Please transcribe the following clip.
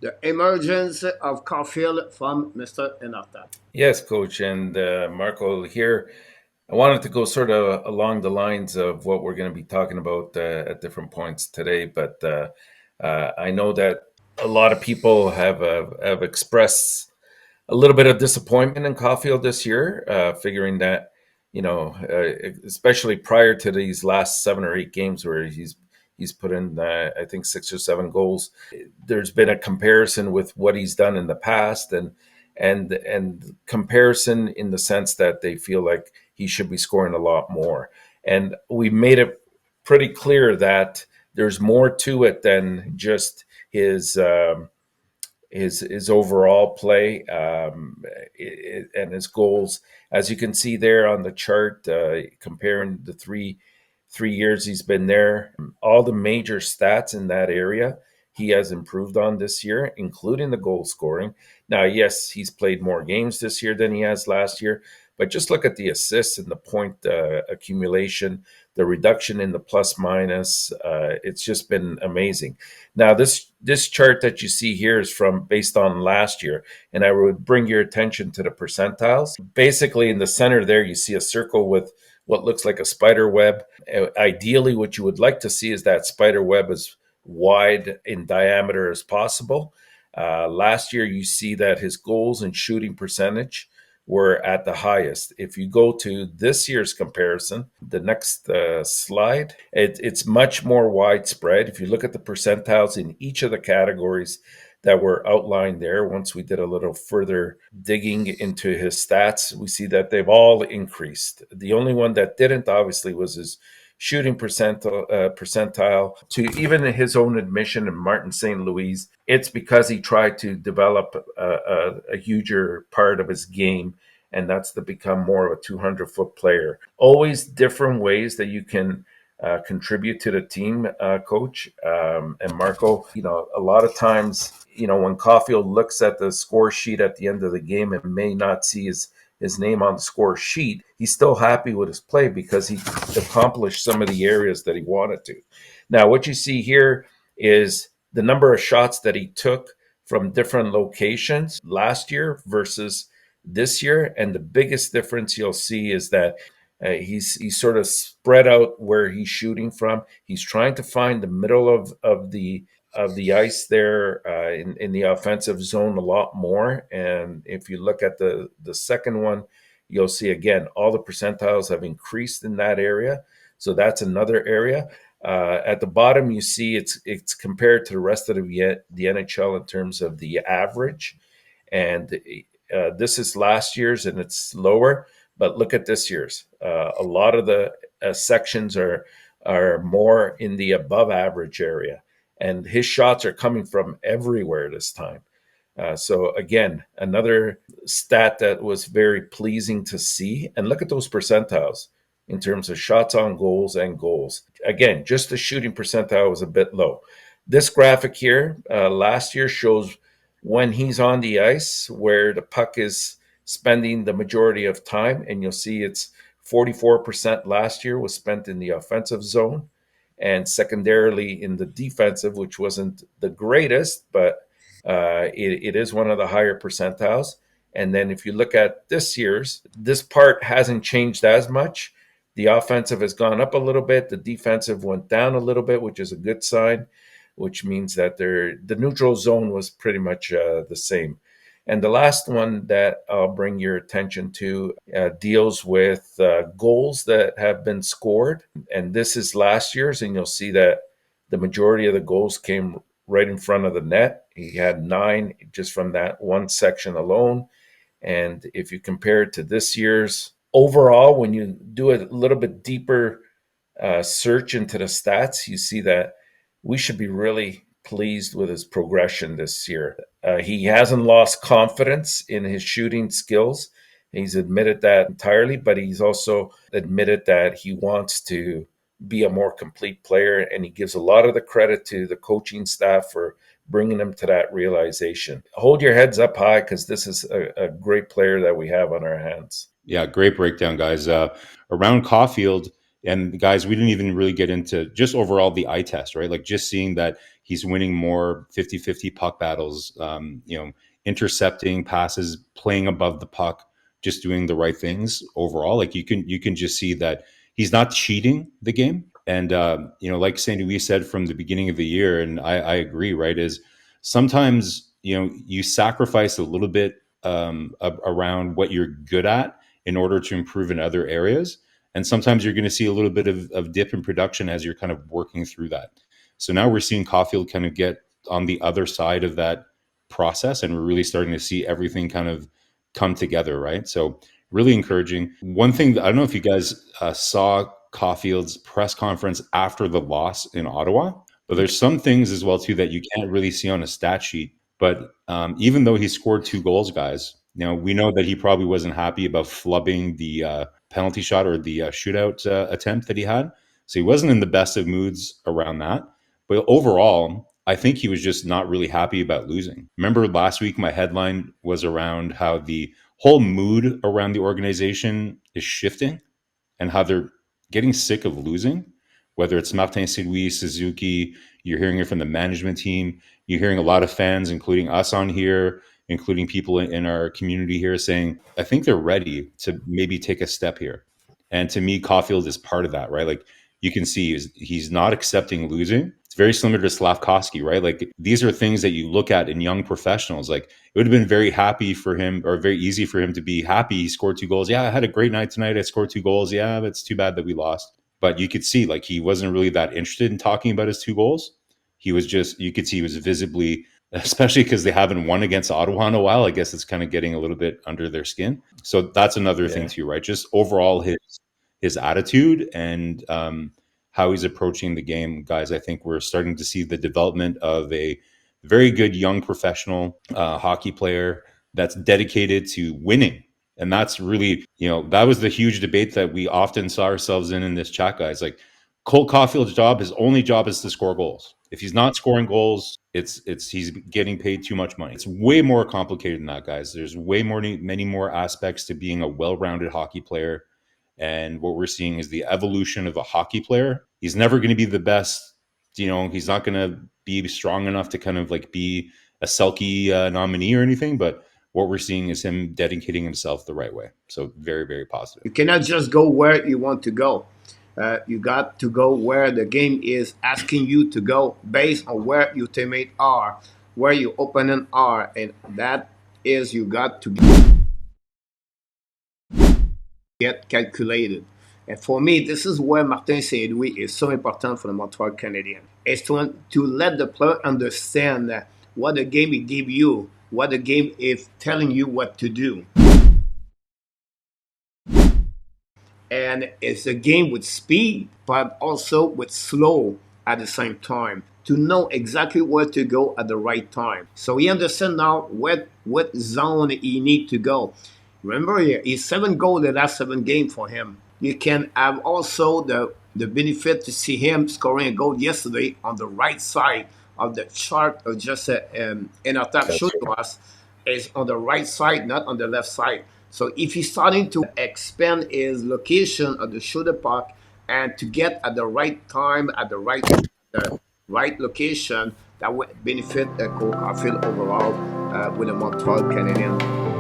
The emergence of Caufield from Mr. Enortap. Yes, Coach, and Marko here. I wanted to go sort of along the lines of what we're going to be talking about at different points today, but I know that a lot of people have expressed a little bit of disappointment in Caufield this year, figuring that especially prior to these last 7 or 8 games where he's put in I think 6 or 7 goals. There's been a comparison with what he's done in the past, and comparison in the sense that they feel like he should be scoring a lot more. And we made it pretty clear that there's more to it than just his overall play, and his goals. As you can see there on the chart, comparing the three years he's been there, all the major stats in that area he has improved on this year, including the goal scoring. Now, yes, he's played more games this year than he has last year, but just look at the assists and the point accumulation, the reduction in the plus minus. It's just been amazing. Now, this chart that you see here is from based on last year, and I would bring your attention to the percentiles. Basically, in the center there, you see a circle with what looks like a spider web. Ideally, what you would like to see is that spider web as wide in diameter as possible. Last year, you see that his goals and shooting percentage were at the highest. If you go to this year's comparison, the next slide, it's much more widespread. If you look at the percentiles in each of the categories that were outlined there, once we did a little further digging into his stats, we see that they've all increased. The only one that didn't, obviously, was his shooting percentile. To even his own admission, and Martin St. Louis, it's because he tried to develop a huger part of his game, and that's to become more of a 200-foot player. Always different ways that you can contribute to the team, Coach. And Marko, a lot of times, when Caufield looks at the score sheet at the end of the game and may not see his name on the score sheet, he's still happy with his play because he accomplished some of the areas that he wanted to. Now, what you see here is the number of shots that he took from different locations last year versus this year. And the biggest difference you'll see is that he's sort of spread out where he's shooting from. He's trying to find the middle of the ice there in the offensive zone a lot more. And if you look at the second one, you'll see again all the percentiles have increased in that area. So that's another area. At the bottom, you see it's compared to the rest of the NHL in terms of the average, and this is last year's and it's lower. But look at this year's. A lot of the sections are more in the above average area, and his shots are coming from everywhere this time. So again, another stat that was very pleasing to see. And look at those percentiles in terms of shots on goals and goals. Again, just the shooting percentile was a bit low. This graphic here last year shows when he's on the ice where the puck is spending the majority of time, and you'll see it's 44% last year was spent in the offensive zone, and secondarily in the defensive, which wasn't the greatest, but it is one of the higher percentiles. And then if you look at this year's, this part hasn't changed as much. The offensive has gone up a little bit. The defensive went down a little bit, which is a good sign, which means that the neutral zone was pretty much the same. And the last one that I'll bring your attention to deals with goals that have been scored. And this is last year's, and you'll see that the majority of the goals came right in front of the net. He had 9 just from that one section alone. And if you compare it to this year's, overall, when you do a little bit deeper search into the stats, you see that we should be really pleased with his progression this year. He hasn't lost confidence in his shooting skills. He's admitted that entirely, but he's also admitted that he wants to be a more complete player, and he gives a lot of the credit to the coaching staff for bringing him to that realization. Hold your heads up high because this is a great player that we have on our hands. Yeah, great breakdown, guys. Around Caufield, And guys, we didn't even really get into just overall the eye test, right? Like just seeing that he's winning more 50-50 puck battles, intercepting passes, playing above the puck, just doing the right things overall. Like you can just see that he's not cheating the game. And like St. Louis said from the beginning of the year, and I agree, right? Is sometimes you sacrifice a little bit around what you're good at in order to improve in other areas. And sometimes you're going to see a little bit of dip in production as you're kind of working through that. So now we're seeing Caufield kind of get on the other side of that process, and we're really starting to see everything kind of come together, right? So really encouraging. One thing, I don't know if you guys saw Caufield's press conference after the loss in Ottawa, but there's some things as well too that you can't really see on a stat sheet. But even though he scored 2 goals, guys, we know that he probably wasn't happy about flubbing the penalty shot or the shootout attempt that he had. So he wasn't in the best of moods around that. But overall, I think he was just not really happy about losing. Remember last week, my headline was around how the whole mood around the organization is shifting and how they're getting sick of losing, whether it's Martin St. Louis, Suzuki, you're hearing it from the management team. You're hearing a lot of fans, including us on here, including people in our community here saying, I think they're ready to maybe take a step here. And to me, Caufield is part of that, right? Like you can see he's not accepting losing. It's very similar to Slafkovsky, right? Like these are things that you look at in young professionals. Like it would have been very happy for him, or very easy for him to be happy. He scored 2 goals. Yeah, I had a great night tonight. I scored 2 goals. Yeah, but it's too bad that we lost. But you could see like he wasn't really that interested in talking about his 2 goals. He was just, you could see he was visibly, especially because they haven't won against Ottawa in a while. I guess it's kind of getting a little bit under their skin. So that's another thing too, right? Just overall his attitude and how he's approaching the game, guys. I think we're starting to see the development of a very good young professional hockey player that's dedicated to winning. And that's really, that was the huge debate that we often saw ourselves in this chat, guys. Like Cole Caufield's job, his only job is to score goals. If he's not scoring goals, it's he's getting paid too much money. It's way more complicated than that, guys. There's many more aspects to being a well-rounded hockey player. And what we're seeing is the evolution of a hockey player. He's never going to be the best. He's not going to be strong enough to kind of like be a Selke nominee or anything. But what we're seeing is him dedicating himself the right way. So very, very positive. You cannot just go where you want to go. You got to go where the game is asking you to go based on where your teammates are, where your opponent are. And that is you got to get calculated. And for me, this is where Martin St. Louis is so important for the Montreal Canadiens. It's to let the player understand that what the game it give you, what the game is telling you what to do. And it's a game with speed, but also with slow at the same time, to know exactly where to go at the right time. So he understands now what zone he need to go. Remember, he's 7 goals the last 7 games for him. You can have also the benefit to see him scoring a goal yesterday on the right side of the chart of just Enortap showed to us is on the right side, not on the left side. So if he's starting to expand his location of the shoulder puck and to get at the right time, at the right location, that would benefit Cole Caufield overall with the Montreal Canadiens.